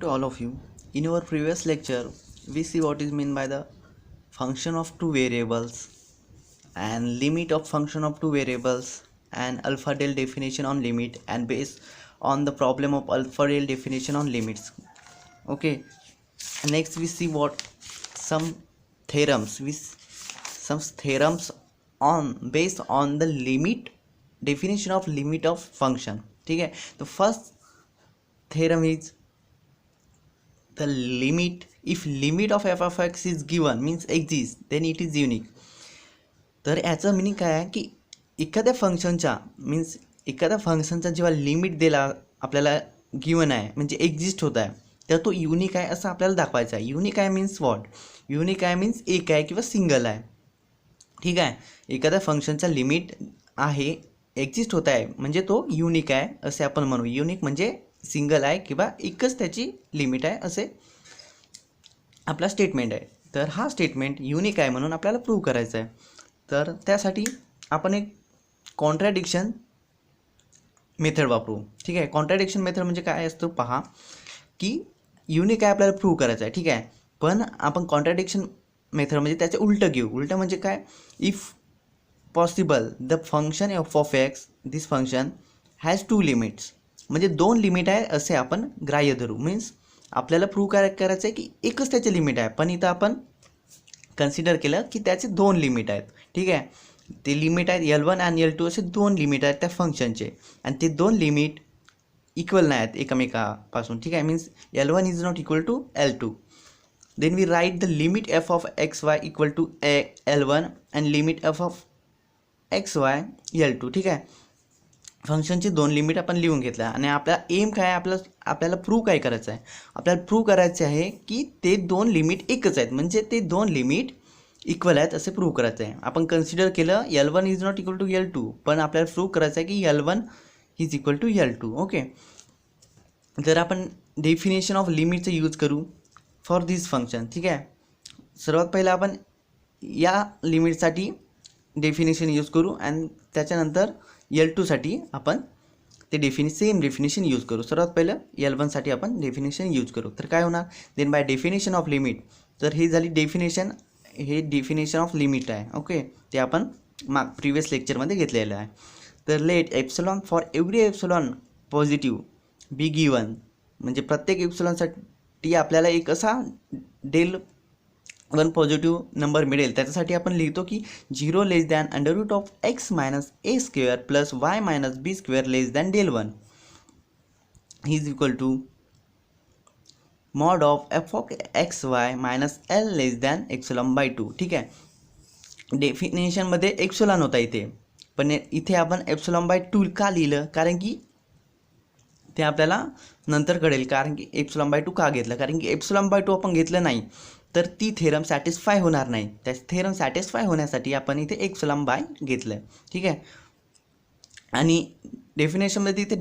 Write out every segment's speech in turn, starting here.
to all of you. In our previous lecture, we see what is meant by the function of two variables and limit of function of two variables and alpha del definition on limit and based on the problem of alpha del definition on limits. Okay. Next we see what some theorems on based on the limit definition of limit of function. ठीक है. The first theorem is the limit, if limit of f of x is given means exists then it is unique. तर याचं meaning काय आहे की एखाद्या फंक्शनचा जेव्हा लिमिट दिला आपल्याला गिवन आहे म्हणजे एक्झिस्ट होत आहे तर तो युनिक आहे असं आपल्याला दाखवायचं आहे. युनिक आहे मीन्स व्हॉट? युनिक आहे मीन्स एक आहे किंवा सिंगल आहे. ठीक आहे. एखाद्या फंक्शनचा लिमिट आहे एक्झिस्ट होत आहे म्हणजे तो युनिक आहे असे आपण म्हणू. युनिक म्हणजे सिंगल आहे किंवा एकच त्याची लिमिट आहे असे आपला स्टेटमेंट आहे. तर हा स्टेटमेंट युनिक आहे म्हणून आपल्याला प्रूव्ह करायचं आहे. तर त्यासाठी आपण एक कॉन्ट्रॅडिक्शन मेथड वापरू. ठीक आहे. कॉन्ट्रॅडिक्शन मेथड म्हणजे काय असतं पहा की युनिक आहे आपल्याला प्रूव्ह करायचं आहे. ठीक आहे. पण आपण कॉन्ट्रॅडिक्शन मेथड म्हणजे त्याचे उलटं घेऊ. उलटं म्हणजे काय? If possible the function F of x this function has to limits म्हणजे दोन लिमिट आहे असे आपण ग्राह्य धरू. मीन्स आपल्याला प्रूव्ह करायचं आहे की एकच त्याचे लिमिट आहे पण इथं आपण कन्सिडर केलं की त्याचे दोन लिमिट आहेत. ठीक आहे. ते लिमिट आहेत L1 आणि L2 असे दोन लिमिट आहेत त्या फंक्शनचे आणि ते दोन लिमिट इक्वल नाही आहेत एकमेकापासून. ठीक आहे. Means L1 is not equal to L2. Then we write the limit f of x y equal to L1 and limit f of x y L2. ठीक आहे. फंक्शनचे दोन लिमिट आपण लिहून घेतल्या आणि आपला एम काय आहे? आपल्याला प्रूव्ह काय करायचं आहे? आपल्याला प्रूव्ह करायचे आहे की ते दोन लिमिट एकच आहेत म्हणजे ते दोन लिमिट इक्वल आहेत असे प्रूव्ह करायचं आहे. आपण कन्सिडर केलं L1 is not equal to L2 पण आपल्याला प्रूव्ह करायचं आहे की L1 is equal to L2. Okay. जर आपण डेफिनेशन ऑफ लिमिटचं यूज करू फॉर दिस फंक्शन. ठीक आहे. सर्वात पहिलं आपण या लिमिटसाठी डेफिनेशन यूज करू आणि त्याच्यानंतर L2 साठी आपण ते सेम डेफिनेशन यूज करू. सर्वात पहिलं L1 साठी आपण डेफिनेशन यूज करू. तर काय होणार? Then by definition of limit. तर ही झाली डेफिनेशन, हे डेफिनेशन ऑफ लिमिट आहे. ओके. ते आपण प्रिव्हियस लेक्चरमध्ये घेतलेलं आहे. तर let epsilon for every epsilon positive be given म्हणजे प्रत्येक एप्सिलॉनसाठी आपल्याला एक असा डेल वन पॉझिटिव्ह नंबर मिळेल. त्याच्यासाठी आपण लिहितो की 0 less than under root of x minus a square plus y minus b square less than del 1 is equal to mod of f of x y minus l less than epsilon by 2. ठीक आहे. डेफिनेशनमध्ये एक्सलॉन होता इथे पण इथे आपण epsilon by 2 का लिहिलं? कारण की ते आपल्याला नंतर कळेल कारण की एप्सिलॉन बाय 2 का घेतलं. कारण की एप्सिलॉन बाय 2 आपण घेतलं नाही तर ती थेरम सॅटिस्फाय होणार नाही. त्या थेरम सॅटिस्फाय होण्यासाठी आपण इथे एप्सिलॉन बाय घेतलं. ठीक आहे. आणि डेफिनेशनमध्ये इथे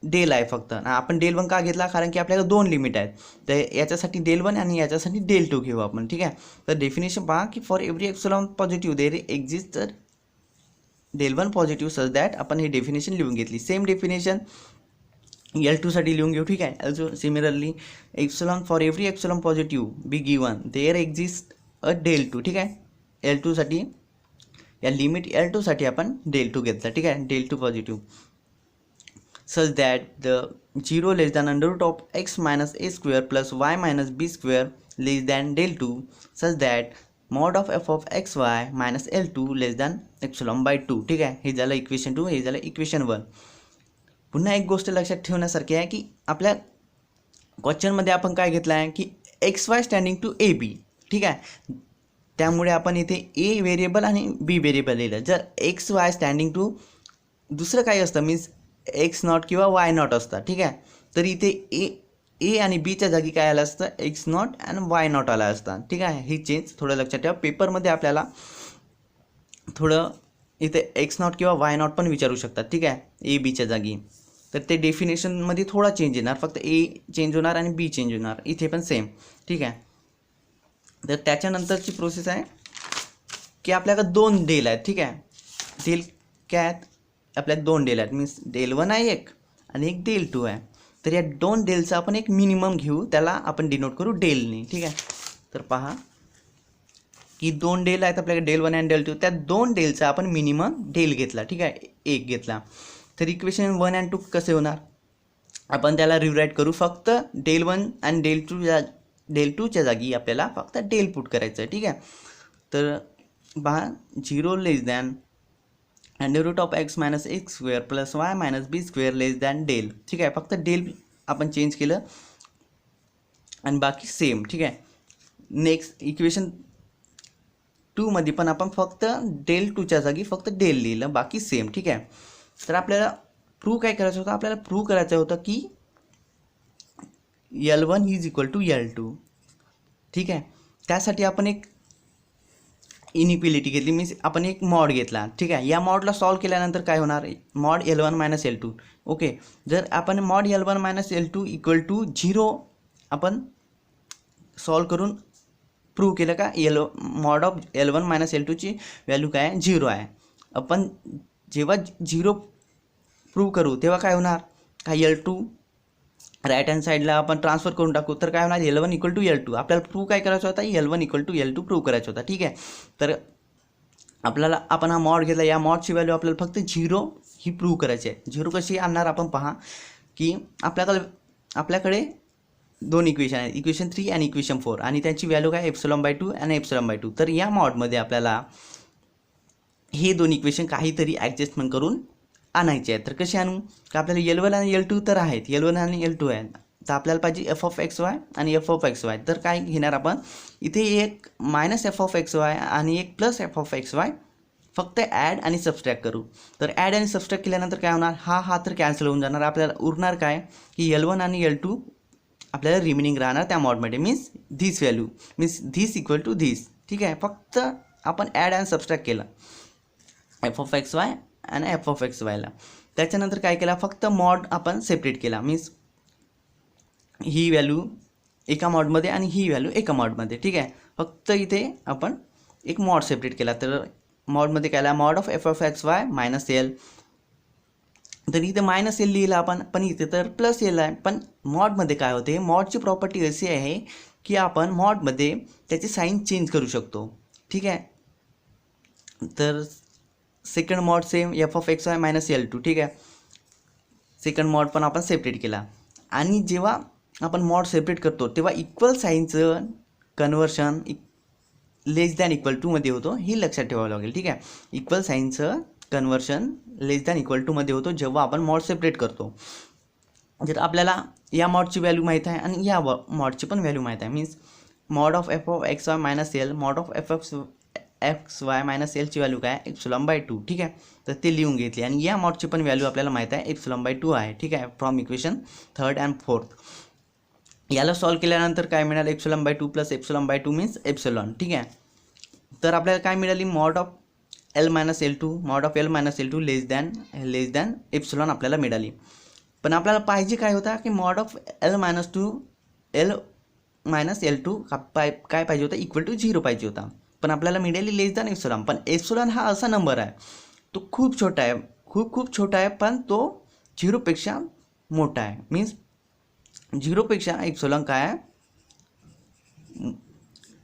डेल आहे फक्त. आपण डेल 1 का घेतला? कारण की आपल्याला दोन लिमिट आहेत तर याच्यासाठी डेल 1 आणि याच्यासाठी डेल 2 घेऊ आपण. ठीक आहे. तर डेफिनेशन पहा की for every epsilon positive there exist तर डेल 1 पॉझिटिव्ह सच दॅट आपण हे डेफिनेशन लिहून घेतली. सेम डेफिनेशन L2 साठी लिहून घेऊ. ठीक आहे. also similarly epsilon for every epsilon positive be given there exist a del 2. ठीक आहे. L2 साठी या लिमिट L2 साठी आपण डेल 2 घेतला. ठीक आहे. Del 2 positive such that the 0 less than under root of x minus a square plus y minus b square less than del 2 such that mod of f of x y minus L2 less than epsilon by 2. ठीक आहे. हे झालं equation 2. हे झालं equation 1. पुन्हा एक गोष्ट लक्षात ठेवण्यासारखी आहे की आपल्या क्वेश्चनमध्ये आपण काय घेतलं आहे की x y standing to a b. ठीक आहे. त्यामुळे आपण इथे ए व्हेरिएबल आणि बी व्हेरिएबल लिहिलं. जर एक्स वाय स्टँडिंग टू दुसरं काही असतं मीन्स एक्स नॉट किंवा वाय नॉट असतं. ठीक आहे. तर इथे ए आणि बीच्या जागी काय आलं असतं? एक्स नॉट आणि वाय नॉट आलं असतं. ठीक आहे. ही चेंज थोडं लक्षात ठेवा. पेपरमध्ये आपल्याला थोडं इथे एक्स नॉट किंवा वाय नॉट पण विचारू शकतात. ठीक आहे. ए बीच्या जागी. तर ते डेफिनेशनमध्ये थोडा चेंज येणार. फक्त ए चेंज होणार आणि बी चेंज होणार. इथे पण सेम. ठीक आहे. तर त्याच्यानंतरची प्रोसेस आहे की आपल्याकडे दोन डेल आहेत. ठीक आहे. डेल काय आहेत? आपल्याला दोन डेल आहेत मीन्स डेल 1 आहे एक आणि एक डेल 2 आहे. तर या दोन डेलचा आपण एक मिनिमम घेऊ, त्याला आपण डिनोट करू डेलने. ठीक आहे, तर पहा की दोन डेल आहेत आपल्याकडे, डेल 1 आणि डेल 2. त्या दोन डेलचा आपण मिनिमम डेल घेतला. ठीक आहे, एक घेतला. तर इक्वेशन 1 आणि 2 कसे होणार, आपण त्याला रिराईट करू. फक्त डेल 1 आणि डेल 2च्या जागी आपल्याला फक्त डेल पुट करायचं आहे. ठीक आहे, तर पहा 0 less than under root of x minus x square plus y minus b square less than del. ठीक आहे, फक्त डेल आपण चेंज केलं आणि बाकी सेम. ठीक आहे, नेक्स्ट इक्वेशन 2 मध्ये पण आपण फक्त डेल 2च्या जागी फक्त डेल लिहिलं, बाकी सेम. ठीक आहे, तर आपल्याला प्रूव्ह काय करायचं होतं, आपल्याला प्रूव्ह करायचं होतं की L1 is equal to L2. ठीक आहे, त्यासाठी आपण एक इनिक्विलिटी घेतली, मीन्स आपण एक मॉड घेतला. ठीक आहे, या मॉडला सॉल्व केल्यानंतर काय होणार, mod L1 minus L2. Okay, जर आपण mod L1 minus L2 equal to 0 आपण सॉल्व करून प्रूव्ह केलं का मॉड ऑफ L1 मायनस L2ची व्हॅल्यू काय आहे, 0 आहे. आपण जेव्हा 0 प्रूव्ह करू तेव्हा काय होणार, का L2 राईट हँड साईडला आपण ट्रान्सफर करून टाकू, तर काय होणार L1 इक्वल टू L2. आपल्याला प्रूव्ह काय करायचं होता, L1 equal to L2 prove करायचा होता. ठीक आहे, तर आपल्याला आपण हा मॉड घेतला, या मॉडची व्हॅल्यू आपल्याला फक्त 0 ही प्रूव्ह करायची आहे. 0 कशी आणणार, आपण पहा की आपल्याकडे दोन इक्वेशन आहेत, इक्वेशन 3 आणि इक्वेशन 4, आणि त्यांची व्हॅल्यू काय ε/2 आणि ε/2. तर या मॉडमध्ये आपल्याला हे दोन इक्वेशन काहीतरी ॲडजस्टमेंट करून आणायचे आहेत. तर कसे आणू, का आपल्याला L1 आणि L2 तर आहेत, L1 आणि L2 आहेत, तर आपल्याला पाहिजे f(x, y) आणि f(x, y). तर काय घेणार आपण, इथे एक मायनस f(x, y) आणि एक प्लस f(x, y) फक्त ॲड आणि सबस्ट्रॅक्ट करू. तर ॲड आणि सबस्ट्रॅक्ट केल्यानंतर काय होणार, हा तर कॅन्सल होऊन जाणार. आपल्याला उरणार काय की L1 आणि L2 आपल्याला रिमेनिंग राहणार त्या मॉडमध्ये, means this value, means this equal to this. ठीक आहे, फक्त आपण ॲड आणि सबस्ट्रॅक्ट केलं f(x, y) आणि f(x, y) ला. त्याच्यानंतर काय केला, फक्त मॉड आपण सेपरेट केला, मीन्स ही व्हॅल्यू एका मॉडमध्ये आणि ही व्हॅल्यू एका मॉडमध्ये. ठीक आहे, फक्त इथे आपण एक मॉड सेपरेट केला. तर मॉडमध्ये काय, mod of f(x, y) minus L. तर इथे मायनस एल लिहिलं आपण, पण इथे तर प्लस एल आहे. पण मॉडमध्ये काय होते, मॉडची प्रॉपर्टी अशी आहे की आपण मॉडमध्ये त्याची साईन चेंज करू शकतो. ठीक आहे, तर second mod same f(x, y) minus L2. ठीक आहे, सेकंड मॉड पण आपण सेपरेट केला. आणि जेव्हा आपण मॉड सेपरेट करतो तेव्हा इक्वल साईनचं कन्वर्शन लेस दॅन इक्वल टूमध्ये होतो, हे लक्षात ठेवावं लागेल. ठीक आहे, इक्वल साईनचं कन्वर्शन लेस दॅन इक्वल टूमध्ये होतो जेव्हा आपण मॉड सेपरेट करतो. जर आपल्याला या मॉडची व्हॅल्यू माहीत आहे आणि या मॉडची पण व्हॅल्यू माहीत आहे, means mod of f(x, y) minus l, mod of f(x, y) minus एलची व्हॅल्यू काय ε/2. ठीक आहे, तर ते लिहून घेतली. आणि या मॉडची पण व्हॅल्यू आपल्याला माहीत आहे ε/2 आहे. ठीक आहे, from equation 3rd and 4th. याला सॉल्व केल्यानंतर काय मिळालं, ε/2 प्लस ε/2 मीन्स एप्सिलॉन. ठीक आहे, तर आपल्याला काय मिळाली, mod of L minus L2, mod of L minus L2 less than epsilon आपल्याला मिळाली. पण आपल्याला पाहिजे काय होता की mod of L minus L2 काय पाहिजे होता, इक्वल टू 0 पाहिजे होता. पण आपल्याला मिळाली लेस दॅन एप्सिलॉन. पण एप्सिलॉन हा असा नंबर आहे, तो खूप छोटा आहे, खूप छोटा आहे, पण तो 0पेक्षा मोठा आहे. मीन्स 0पेक्षा एप्सिलॉन काय आहे,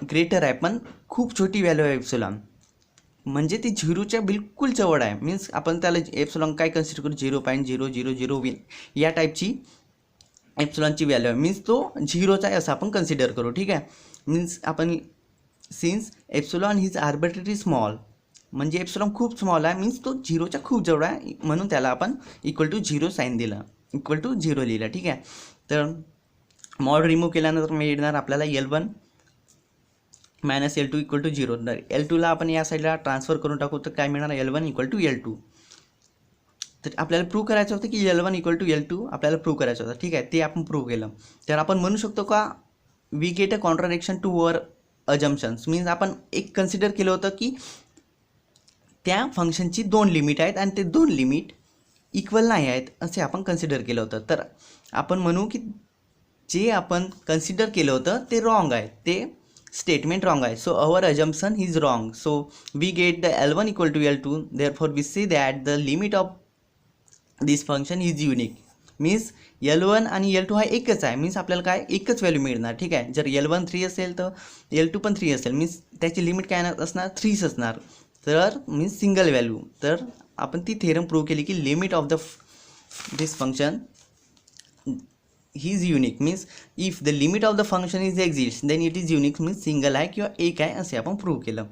ग्रेटर आहे, पण खूप छोटी व्हॅल्यू आहे एप्सिलॉन, म्हणजे ती 0च्या बिलकुल जवळ आहे. मीन्स आपण त्याला एप्सिलॉन काय कन्सिडर करू, 0.000 या टाईपची एप्सिलॉनची व्हॅल्यू आहे, मीन्स तो 0चा आहे असं आपण कन्सिडर करू. ठीक आहे, मीन्स आपण since epsilon is arbitrary small, म्हणजे एप्सिलॉन खूप स्मॉल आहे, मीन्स तो 0च्या खूप जवळ आहे, म्हणून त्याला आपण इक्वल टू 0 साईन दिलं, इक्वल टू 0 लिहिलं. ठीक आहे, तर मॉड रिमूव्ह केल्यानंतर मिळणार आपल्याला L1 minus L2 equal to 0. तर L2ला आपण या साईडला ट्रान्सफर करून टाकू, तर काय मिळणार L1 इक्वल टू L2. तर आपल्याला प्रूव्ह करायचं होतं की L1 इक्वल टू L2 आपल्याला प्रूव्ह करायचं होतं. ठीक आहे, ते आपण प्रूव्ह केलं. तर आपण म्हणू शकतो का we get a contradiction to our assumptions, means आपण एक कन्सिडर केलं होतं की त्या फंक्शनची 2 लिमिट आहेत आणि ते 2 लिमिट इक्वल नाही आहेत असे आपण कन्सिडर केलं होतं. तर आपण म्हणू की जे आपण कन्सिडर केलं होतं ते रॉंग आहे, ते स्टेटमेंट रॉंग आहे. So our assumption is wrong. So we get the L1 equal to L2, therefore we see that the limit of this function is unique. Means L1 आणि L2 हा एकच आहे, मीन्स आपल्याला काय एकच व्हॅल्यू मिळणार. ठीक आहे, जर L1 3 असेल तर L2 पण 3 असेल, मीन्स त्याची लिमिट काय असणार 3 असणार. तर मीन्स सिंगल व्हॅल्यू. तर आपण ती थेरम प्रूव्ह केली की लिमिट ऑफ दिस फंक्शन ही is unique. Means if the limit of the function is exist then it is unique, means single आहे किंवा एक आहे असे आपण प्रूव्ह केलं.